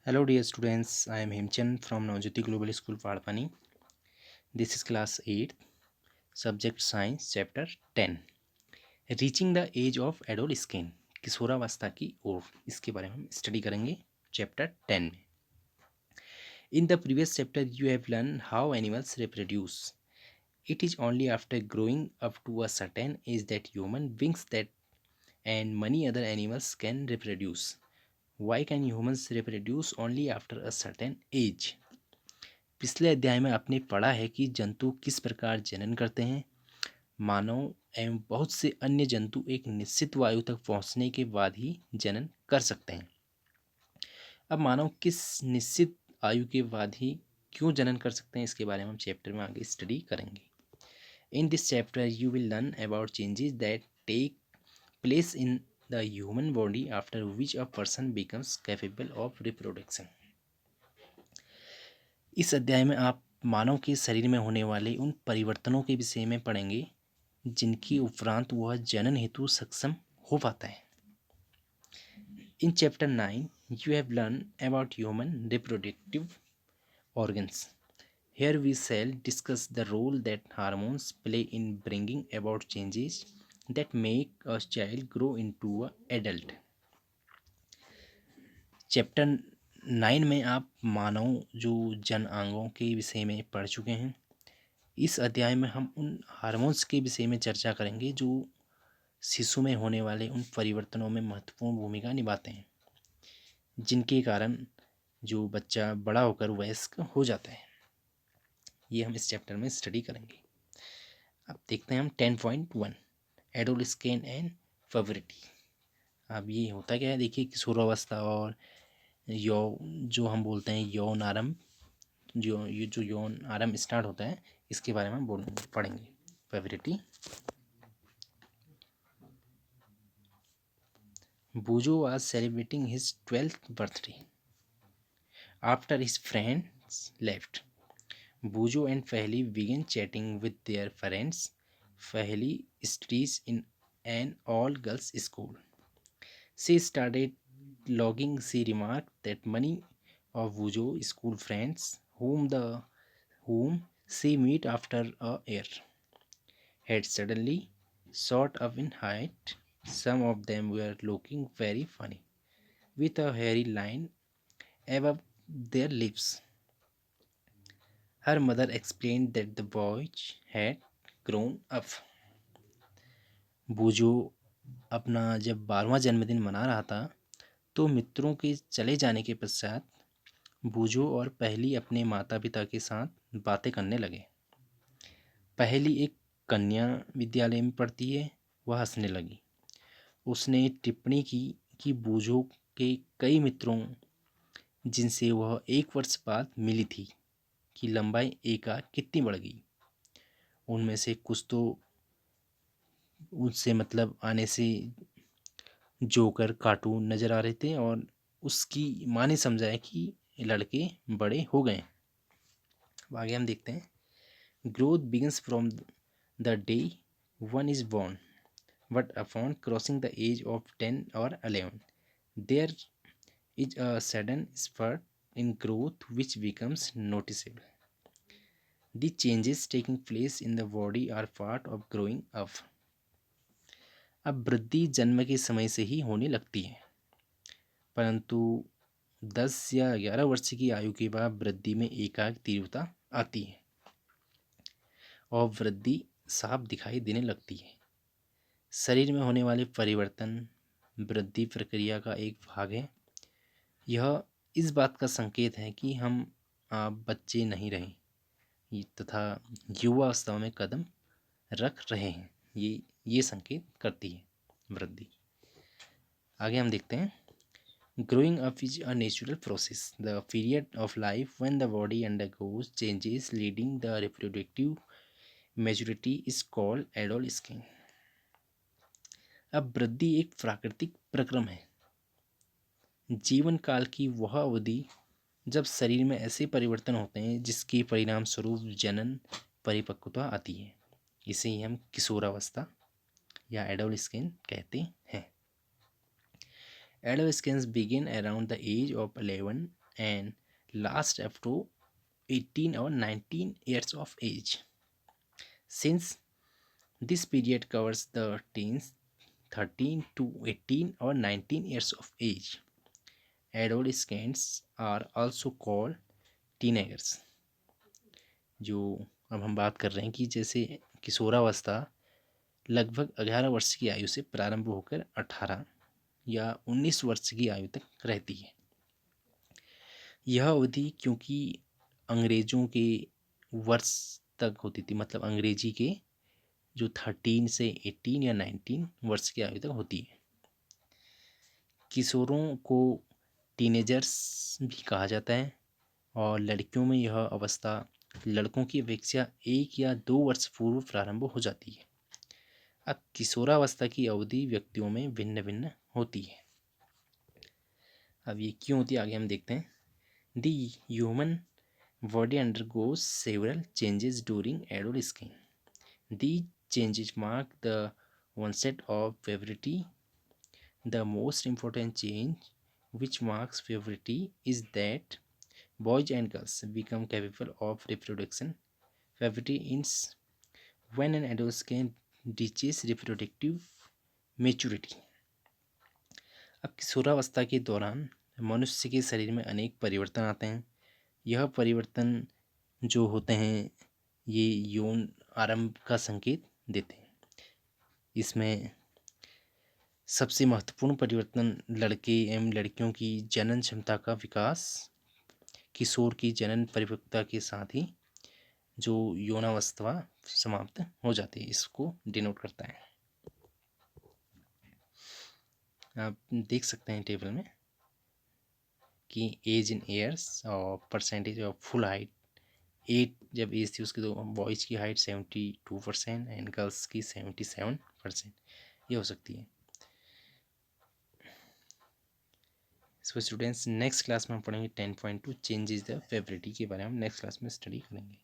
Hello dear students, I am Himchan from Navjyoti Global School Padpani. This is class 8, subject science, chapter 10. Reaching the age of adolescence, किशोरावस्था की ओर, इसके बारे में हम study करेंगे chapter 10 में. In the previous chapter you have learned how animals reproduce. It is only after growing up to a certain age that human beings that and many other animals can reproduce. Why can humans reproduce only after a certain age? पिछले अध्याय में आपने पढ़ा है कि जंतु किस प्रकार जनन करते हैं. मानव एवं बहुत से अन्य जंतु एक निश्चित आयु तक पहुंचने के बाद ही जनन कर सकते हैं. अब मानव किस निश्चित आयु के बाद ही क्यों जनन कर सकते हैं, इसके बारे में हम चैप्टर में आगे स्टडी करेंगे. In this chapter you will learn about changes that take place in the human body after which a person becomes capable of reproduction. इस अध्याय में आप मानव के शरीर में होने वाले उन परिवर्तनों के विषय में पढ़ेंगे जिनके उपरांत वह जनन हेतु सक्षम हो पाता है. In chapter 9 you have learn about human reproductive organs. Here we shall discuss the role that hormones play in bringing about changes that make a child grow into an adult. Chapter 9 में आप मानव जो जन अंगों के विषय में पढ़ चुके हैं. इस अध्याय में हम उन हार्मोन्स के विषय में चर्चा करेंगे जो शिशु में होने वाले उन परिवर्तनों में महत्वपूर्ण भूमिका निभाते हैं जिनके कारण जो बच्चा बड़ा होकर वयस्क हो जाता है. ये हम इस चैप्टर में स्टडी करेंगे. अब देखते हैं हम 10.1 एडोलेस्केंस एंड प्यूबर्टी. अब ये होता क्या है, देखिए किशोरावस्था और जो हम बोलते हैं यौन आरंभ, जो यौन आरंभ स्टार्ट होता है, इसके बारे में हम पढ़ेंगे. Puberty. Bujo was celebrating his 12th birthday. After his friends left, Bujo and Fahli began chatting with their friends. Fahli studies in an all-girls school. She started logging. She remarked that many of Bujo's school friends, whom she met after a year, had suddenly shot up in height. Some of them were looking very funny, with a hairy line above their lips. Her mother explained that the boys had grown up. बूजो अपना जब 12वां जन्मदिन मना रहा था तो मित्रों के चले जाने के पश्चात बूजो और पहली अपने माता पिता के साथ बातें करने लगे. पहली एक कन्या विद्यालय में पढ़ती है. वह हंसने लगी. उसने टिप्पणी की कि बूजो के कई मित्रों जिनसे वह 1 वर्ष बाद मिली थी की लंबाई एकाएक कितनी बढ़ गई. उनमें से कुछ तो उससे मतलब आने से जोकर कार्टून नज़र आ रहे थे और उसकी माँ ने समझाया कि लड़के बड़े हो गए. आगे हम देखते हैं. Growth begins from the day one is born, but upon crossing the age of 10 or 11 there is a sudden spurt in growth which becomes noticeable. The changes taking place in the body are part of growing up. अब वृद्धि जन्म के समय से ही होने लगती है, परंतु 10 या 11 वर्ष की आयु के बाद वृद्धि में एकाएक तीव्रता आती है और वृद्धि साफ दिखाई देने लगती है. शरीर में होने वाले परिवर्तन वृद्धि प्रक्रिया का एक भाग है. यह इस बात का संकेत है कि हम बच्चे नहीं रहे तथा युवावस्था में कदम रख रहे हैं. ये संकेत करती है वृद्धि. आगे हम देखते हैं. Growing up is a natural process. The period of life when the body undergoes changes leading the reproductive maturity is called adolescence. अब वृद्धि एक प्राकृतिक प्रक्रम है. जीवन काल की वह अवधि जब शरीर में ऐसे परिवर्तन होते हैं जिसके परिणाम स्वरूप जनन परिपक्वता आती है. इसे ही हम किशोरावस्था या एडोलेस्केंस कहते हैं. Adolescence begin around the age of 11 and last up to 18 or 19 years of age. Since this period covers the teens 13 to 18 or 19 years of age, adolescents are also called teenagers. जो अब हम बात कर रहे हैं कि जैसे किशोरावस्था लगभग 11 वर्ष की आयु से प्रारंभ होकर 18 या 19 वर्ष की आयु तक रहती है। यह अवधि क्योंकि अंग्रेजों के वर्ष तक होती थी, मतलब अंग्रेजी के जो 13 से 18 या 19 वर्ष की आयु तक होती है। किशोरों को टीनेजर्स भी कहा जाता है और लड़कियों में यह अवस्था लड़कों की अपेक्षा 1 या 2 वर्ष पूर्व प्रारंभ हो जाती है। अब किशोरावस्था की अवधि व्यक्तियों में भिन्न भिन्न होती है। अब ये क्यों होती है आगे हम देखते हैं। The human body undergoes several changes during adolescence. These changes mark the onset of puberty. The most important change which marks puberty is that boys and girls become capable of reproduction. Puberty is when an adolescent reaches reproductive maturity. अब किशोरावस्था के दौरान मनुष्य के शरीर में अनेक परिवर्तन आते हैं। यह परिवर्तन जो होते हैं ये यौन आरंभ का संकेत देते हैं। इसमें सबसे महत्वपूर्ण परिवर्तन लड़के एवं लड़कियों की जनन क्षमता का विकास किशोर की जनन परिपक्वता के साथ ही जो यौनावस्था समाप्त हो जाती है, इसको डिनोट करता है। आप देख सकते हैं टेबल में कि एज इन ईयर्स और परसेंटेज ऑफ फुल हाइट। 8 जब एज थी उसकी तो बॉयज़ की हाइट 72% एंड गर्ल्स की 77% ये हो सकती है। सो स्टूडेंट्स नेक्स्ट क्लास में हम पढ़ेंगे 10.2 चेंजेस द फेवरिटी के बारे में हम नेक्स्ट क्लास में स्टडी करेंगे।